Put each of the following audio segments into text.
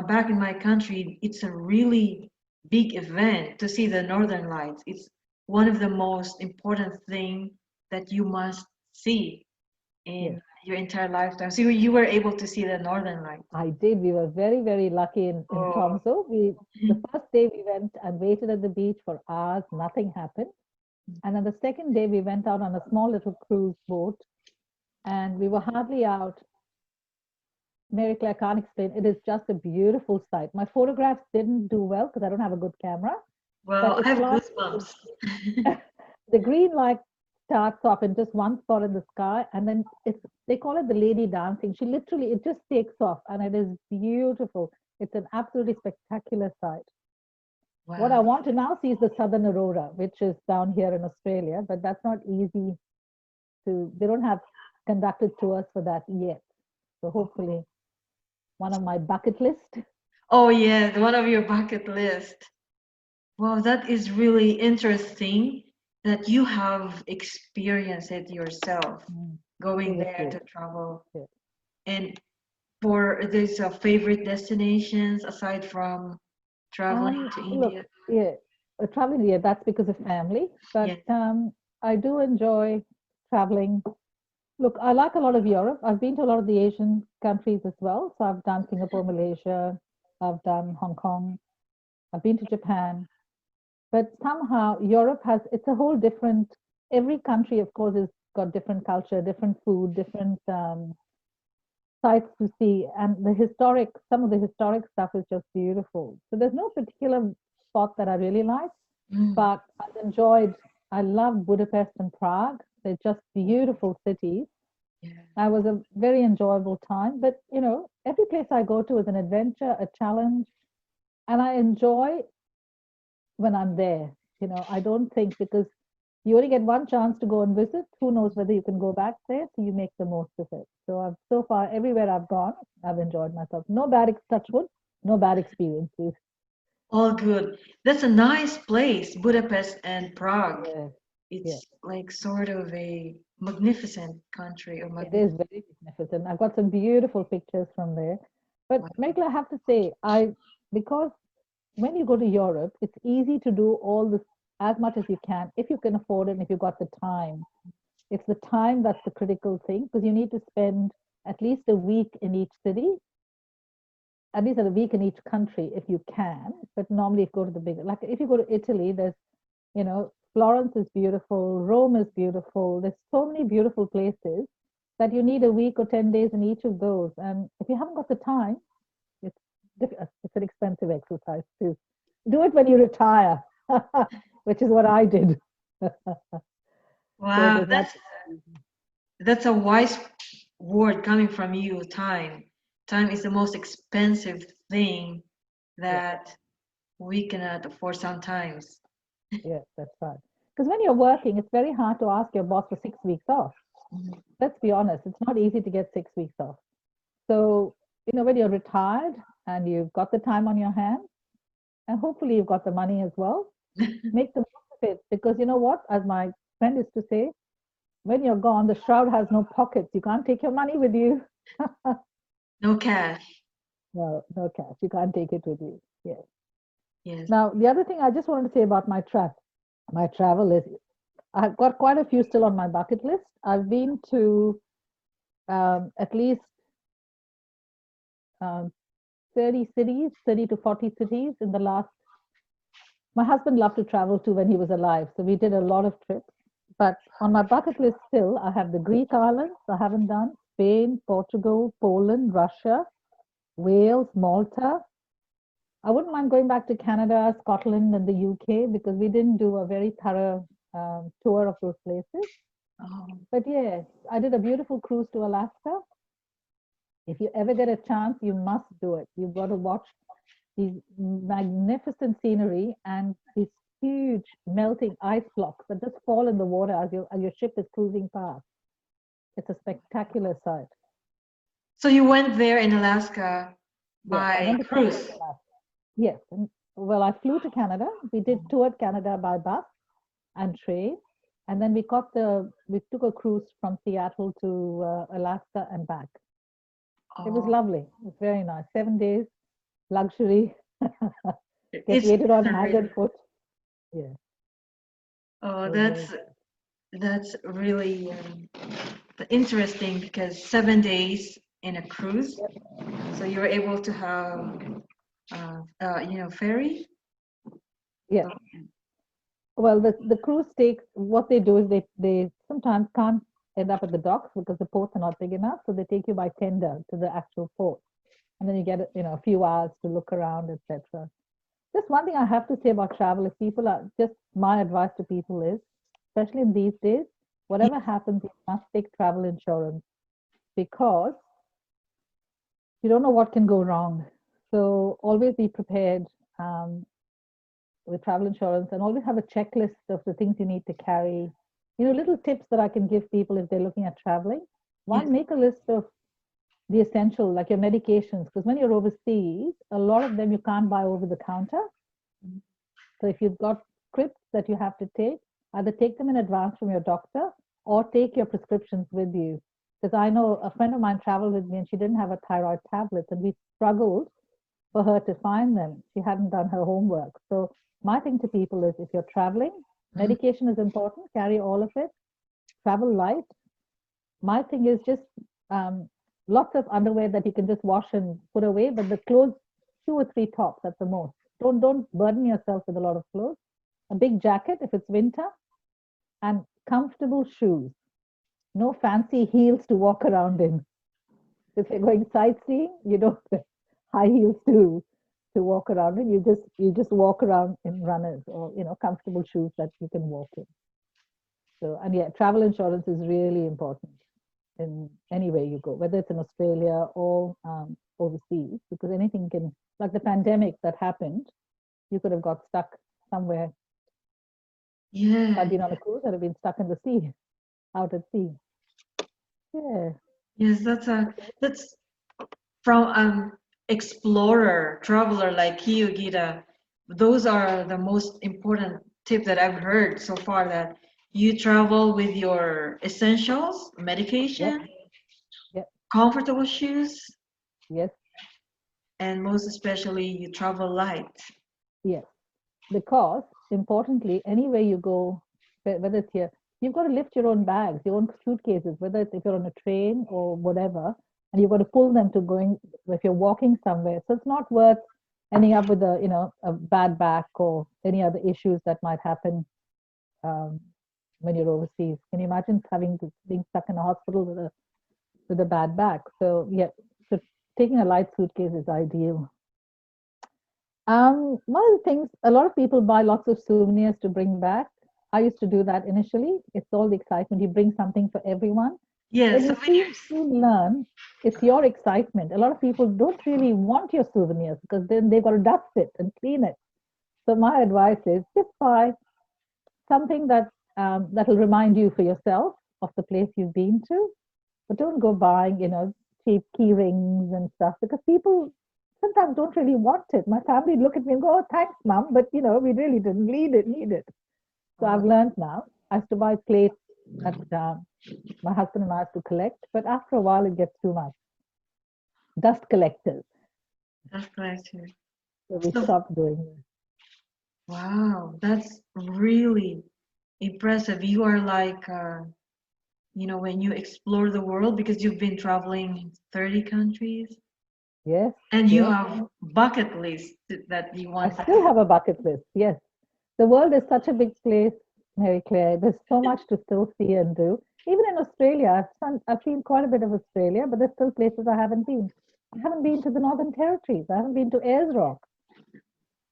back in my country, it's a really big event to see the Northern Lights. It's one of the most important thing that you must see Yes, in your entire lifetime. So you were able to see the Northern Lights. I did. We were very, very lucky in Oh, Tromso. The first day we went and waited at the beach for hours, nothing happened. And on the second day, we went out on a small little cruise boat and we were hardly out. Mary Claire can't explain. It is just a beautiful sight. My photographs didn't do well because I don't have a good camera, but well, I it's have like goosebumps. the green light starts off in just one spot in the sky, and then they call it the lady dancing. She literally it just takes off, and it is beautiful. It's an absolutely spectacular sight. What I Wow. want to now see is the southern aurora, which is down here in Australia, but that's not easy to. They don't have conducted tours for that yet. So hopefully, one of my bucket list. Oh yeah, one of your bucket list. Wow, that is really interesting that you have experienced it yourself, Mm, going it was there good. to travel. Yeah. And for these favorite destinations aside from traveling to Look, India. yeah, traveling, yeah, that's because of family, but Yeah. I do enjoy traveling. Look, I like a lot of Europe. I've been to a lot of the Asian countries as well. So I've done Singapore, Malaysia, I've done Hong Kong, I've been to Japan. But somehow Europe has, it's a whole different, every country, of course, has got different culture, different food, different sights to see. And some of the historic stuff is just beautiful. So there's no particular spot that I really like, Mm, but I love Budapest and Prague. They're just beautiful cities. yeah. I was a very enjoyable time, but every place I go to is an adventure, a challenge, and I enjoy when I'm there. I don't think because you only get one chance to go and visit, who knows whether you can go back there, so you make the most of it. So I've so far everywhere I've gone, I've enjoyed myself. No bad touch wood, no bad experiences. All good. That's a nice place, Budapest and Prague. Yeah, yeah. It's like sort of a magnificent country or It is magnificent. very magnificent. I've got some beautiful pictures from there. But Megla, I have to say, because when you go to Europe, it's easy to do all this as much as you can if you can afford it and if you've got the time. It's the time that's the critical thing because you need to spend at least a week in each city, at least a week in each country if you can. But normally, if you go to the big, like if you go to Italy, Florence is beautiful, Rome is beautiful. There's so many beautiful places that you need a week or 10 days in each of those. And if you haven't got the time, it's it's an expensive exercise too. Do it when you retire, which is what I did. So it Wow, is not. that's a wise word coming from you, time. Time is the most expensive thing Yeah, that we cannot afford sometimes. yeah, that's right. Because when you're working, it's very hard to ask your boss for 6 weeks off. Mhm. Let's be honest, it's not easy to get 6 weeks off. So, when you're retired and you've got the time on your hands, and hopefully you've got the money as well, make the most of it. Because you know what? As my friend used to say, when you're gone, the shroud has no pockets. You can't take your money with you. No cash. No, no cash. You can't take it with you. Yes. Yes. Now, the other thing I just wanted to say about my travel is I've got quite a few still on my bucket list. I've been to at least um, 30 cities, 30 to 40 cities in the last. My husband loved to travel too when he was alive, so we did a lot of trips. But on my bucket list still, I have the Greek islands I haven't done, Spain, Portugal, Poland, Russia, Wales, Malta. I wouldn't mind going back to Canada, Scotland, and the UK because we didn't do a very thorough tour of those places. Oh, But yes, I did a beautiful cruise to Alaska. If you ever get a chance, you must do it. You've got to watch these magnificent scenery and these huge melting ice blocks that just fall in the water as your ship is cruising past. It's a spectacular sight. so you went there in Alaska Yes, I by went to Canada cruise. last. Yes, well, I flew to Canada. We did toured Canada by bus and train, and then we took a cruise from Seattle to Alaska and back. It was Oh, lovely. It was very nice. 7 days. luxury, get It's waited on a hand really, and foot. Yeah, oh, it was very that's really interesting because 7 days in a cruise, Yep. so you're able to have ferry. Yeah. Well, the cruise takes, what they do is they sometimes can't end up at the docks because the ports are not big enough, so they take you by tender to the actual port, and then you get a few hours to look around, etc. Just one thing I have to say about travel, if people are just my advice to people is, especially in these days, whatever happens, you must take travel insurance because you don't know what can go wrong. So always be prepared with travel insurance and always have a checklist of the things you need to carry. Little tips that I can give people if they're looking at traveling. Yes. One, make a list of the essential, like your medications, because when you're overseas, a lot of them you can't buy over the counter. So if you've got scripts that you have to take, either take them in advance from your doctor or take your prescriptions with you. Because I know a friend of mine traveled with me and she didn't have a thyroid tablet, and we struggled for her to find them. She hadn't done her homework. So my thing to people is if you're traveling, medication is important, carry all of it, travel light. My thing is just lots of underwear that you can just wash and put away, but the clothes, 2 or 3 tops at the most. Don't burden yourself with a lot of clothes. A big jacket if it's winter, and comfortable shoes. No fancy heels to walk around in. If you're going sightseeing, you don't wear high heels to walk around in. You just walk around in runners or comfortable shoes that you can walk in. So, and yeah, travel insurance is really important in anywhere you go, whether it's in Australia or overseas, because anything can, like the pandemic that happened, you could have got stuck somewhere. Yeah. I'd been on a cruise, I'd have been stuck in the sea, out at sea. Yeah. Yes, that's from explorer, traveler like you, Gita. Those are the most important tip that I've heard so far, that you travel with your essentials, Yep. medication, Yep. comfortable shoes, Yes. and most especially you travel light. Yes. Because importantly, anywhere you go, whether it's here, you've got to lift your own bags, your own suitcases, whether it's if you're on a train or whatever, and you've got to pull them to going if you're walking somewhere. So it's not worth ending up with a bad back or any other issues that might happen um, when you're overseas. Can you imagine being stuck in a hospital with a bad back? So yeah, so taking a light suitcase is ideal. One of the things, a lot of people buy lots of souvenirs to bring back. I used to do that initially. It's all the excitement. You bring something for everyone. Yes, Then you soon learn it's your excitement. A lot of people don't really want your souvenirs because then they've got to dust it and clean it. So my advice is just buy something that will remind you for yourself of the place you've been to, but don't go buying, cheap key rings and stuff because people sometimes don't really want it. My family look at me and go, "Oh, thanks, mom," but we really didn't need it. So I've learned now. I used to buy plates that my husband and I used to collect, but after a while it gets too much. Dust collectors. that's correct. So we So, stopped doing it. wow, that's really impressive. You are like, when you explore the world, because you've been traveling in 30 countries Yes, and you yes. have bucket list that you I want still have a bucket list. Yes. The world is such a big place, Mary Claire. There's so much to still see and do. Even in Australia, I've seen quite a bit of Australia, but there's still places I haven't been. I haven't been to the Northern Territories. I haven't been to Ayers Rock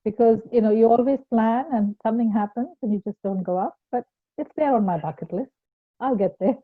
because you always plan and something happens and you just don't go up. But it's there on my bucket list. I'll get there.